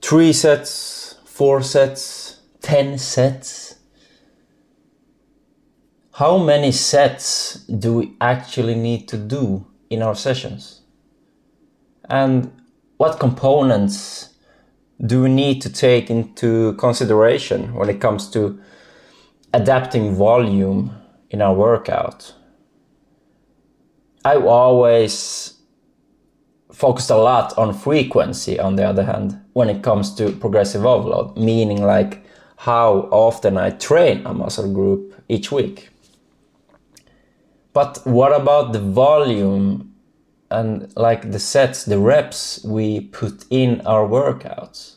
3 sets, 4 sets, 10 sets. How many sets do we actually need to do in our sessions? And what components do we need to take into consideration when it comes to adapting volume in our workout? I've always focused a lot on frequency, on the other hand, when it comes to progressive overload, meaning like how often I train a muscle group each week. But what about the volume and like the sets, the reps we put in our workouts?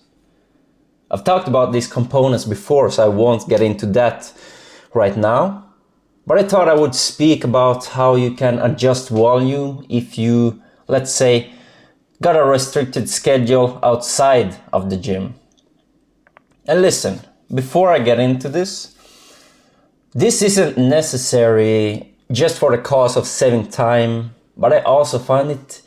I've talked about these components before, so I won't get into that right now. But I thought I would speak about how you can adjust volume if you, let's say, got a restricted schedule outside of the gym. And listen, before I get into this isn't necessary just for the cause of saving time, but I also find it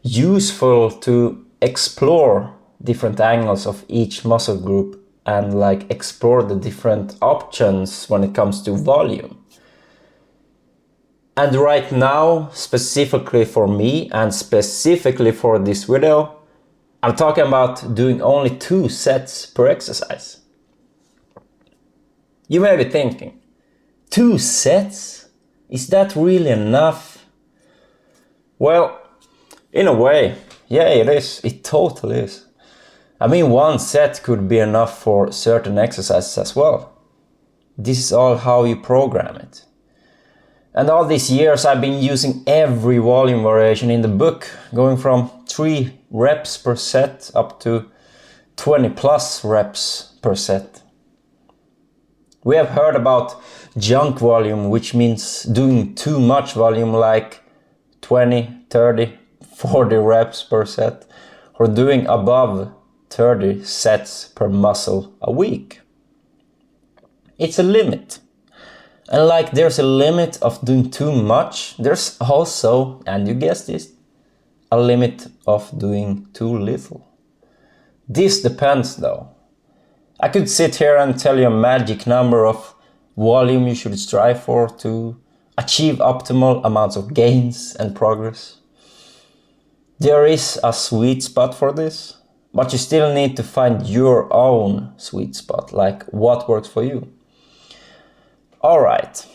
useful to explore different angles of each muscle group and like explore the different options when it comes to volume. And right now, specifically for me and specifically for this video, I'm talking about doing only 2 sets per exercise. You may be thinking, 2 sets? Is that really enough? Well, in a way, yeah, it is. It totally is. I mean, 1 set could be enough for certain exercises as well. This is all how you program it. And all these years I've been using every volume variation in the book, going from 3 reps per set up to 20 plus reps per set. We have heard about junk volume, which means doing too much volume, like 20, 30, 40 reps per set, or doing above 30 sets per muscle a week. It's a limit. And like there's a limit of doing too much, there's also, and you guessed this, a limit of doing too little. This depends though. I could sit here and tell you a magic number of volume you should strive for to achieve optimal amounts of gains and progress. There is a sweet spot for this, but you still need to find your own sweet spot, like what works for you. Alright,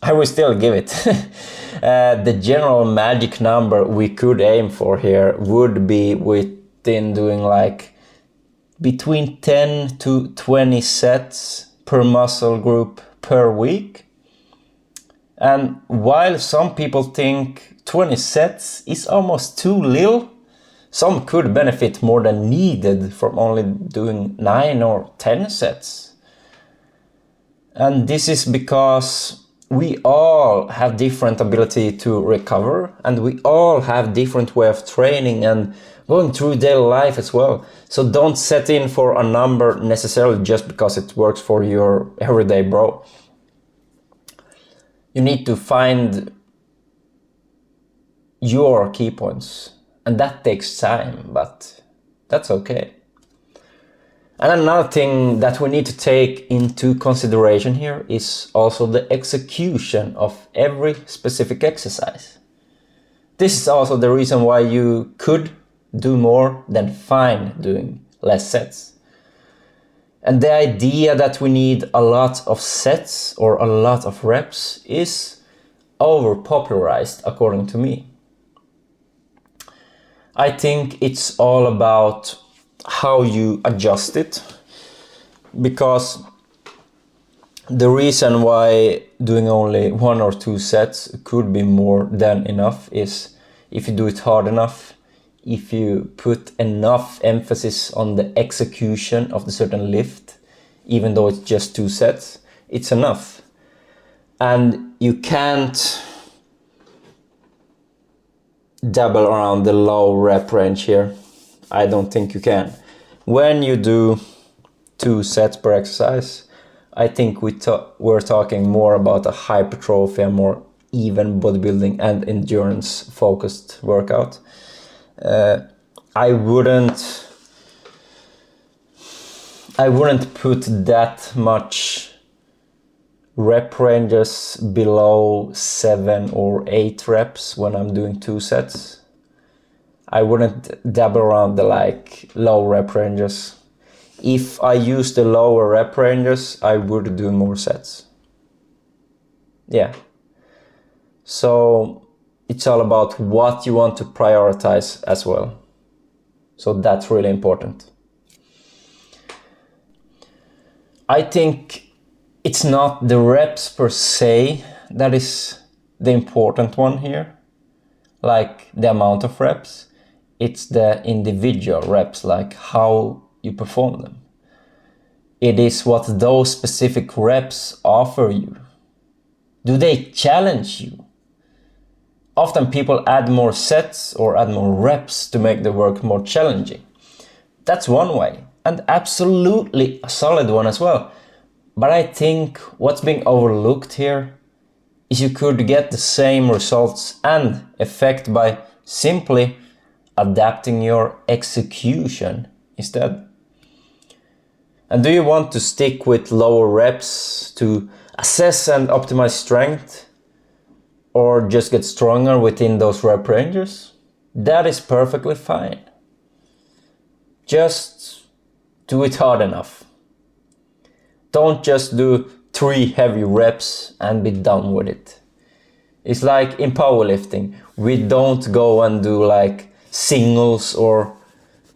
I will still give it. The general magic number we could aim for here would be within doing like between 10 to 20 sets per muscle group per week. And while some people think 20 sets is almost too little, some could benefit more than needed from only doing 9 or 10 sets. And this is because we all have different ability to recover, and we all have different way of training and going through daily life as well. So don't set in for a number necessarily just because it works for your everyday bro. You need to find your key points, and that takes time, but that's okay. And another thing that we need to take into consideration here is also the execution of every specific exercise. This is also the reason why you could do more than fine doing less sets. And the idea that we need a lot of sets or a lot of reps is overpopularized according to me. I think it's all about how you adjust it, because the reason why doing only 1 or 2 sets could be more than enough is if you do it hard enough, if you put enough emphasis on the execution of the certain lift, even though it's just 2 sets, it's enough. And you can't dabble around the low rep range here. I don't think you can. When you do 2 sets per exercise, I think we're talking more about a hypertrophy, a more even bodybuilding and endurance focused workout. I wouldn't I wouldn't put that much rep ranges below 7 or 8 reps when I'm doing 2 sets. I wouldn't dabble around the like low rep ranges. If I use the lower rep ranges, I would do more sets. Yeah. So it's all about what you want to prioritize as well. So that's really important. I think it's not the reps per se that is the important one here, like the amount of reps. It's the individual reps, like how you perform them. It is what those specific reps offer you. Do they challenge you? Often people add more sets or add more reps to make the work more challenging. That's one way, and absolutely a solid one as well. But I think what's being overlooked here is you could get the same results and effect by simply adapting your execution instead. And do you want to stick with lower reps to assess and optimize strength? Or just get stronger within those rep ranges? That is perfectly fine. Just do it hard enough. Don't just do 3 heavy reps and be done with it. It's like in powerlifting, we don't go and do like singles or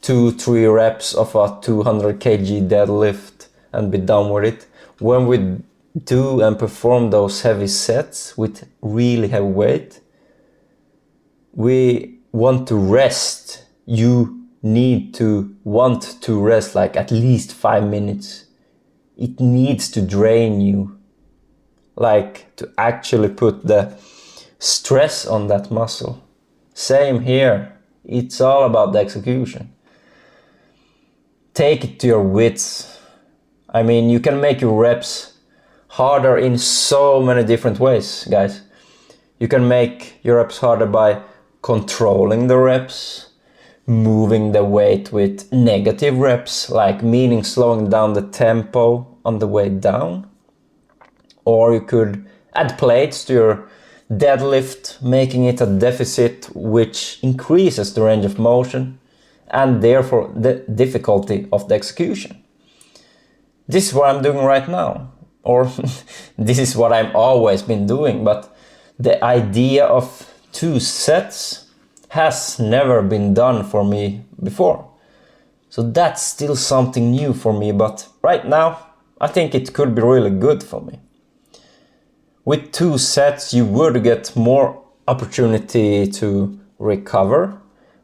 2-3 reps of a 200 kg deadlift and be done with it. When we do and perform those heavy sets with really heavy weight, we want to rest. You need to want to rest like at least 5 minutes. It needs to drain you, like to actually put the stress on that muscle. Same here, it's all about the execution. Take it to your wits. I mean, you can make your reps harder in so many different ways, guys. You can make your reps harder by controlling the reps, moving the weight with negative reps, like meaning slowing down the tempo on the way down. Or you could add plates to your deadlift, making it a deficit which increases the range of motion and therefore the difficulty of the execution. This is what I'm doing right now, or this is what I've always been doing, but the idea of 2 sets has never been done for me before. So that's still something new for me, but right now I think it could be really good for me. With 2 sets you would get more opportunity to recover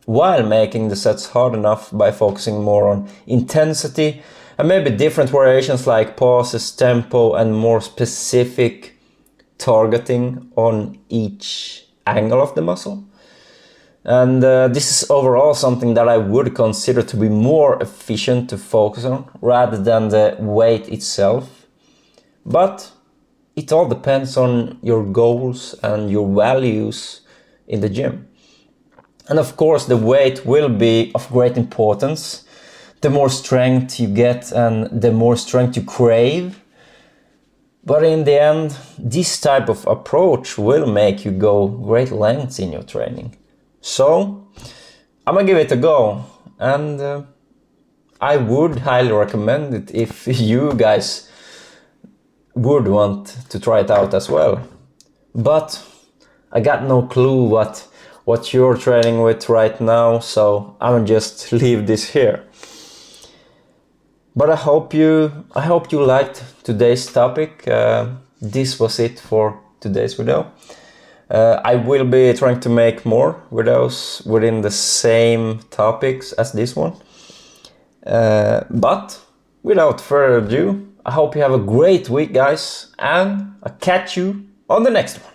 while making the sets hard enough by focusing more on intensity and maybe different variations like pauses, tempo and more specific targeting on each angle of the muscle. And this is overall something that I would consider to be more efficient to focus on rather than the weight itself. But it all depends on your goals and your values in the gym. And of course the weight will be of great importance. The more strength you get and the more strength you crave. But in the end, this type of approach will make you go great lengths in your training. So I'm gonna give it a go, and I would highly recommend it if you guys would want to try it out as well. But I got no clue what you're training with right now, so I'm gonna just leave this here. But I hope you liked today's topic. This was it for today's video. I will be trying to make more videos within the same topics as this one. But without further ado, I hope you have a great week, guys, and I'll catch you on the next one.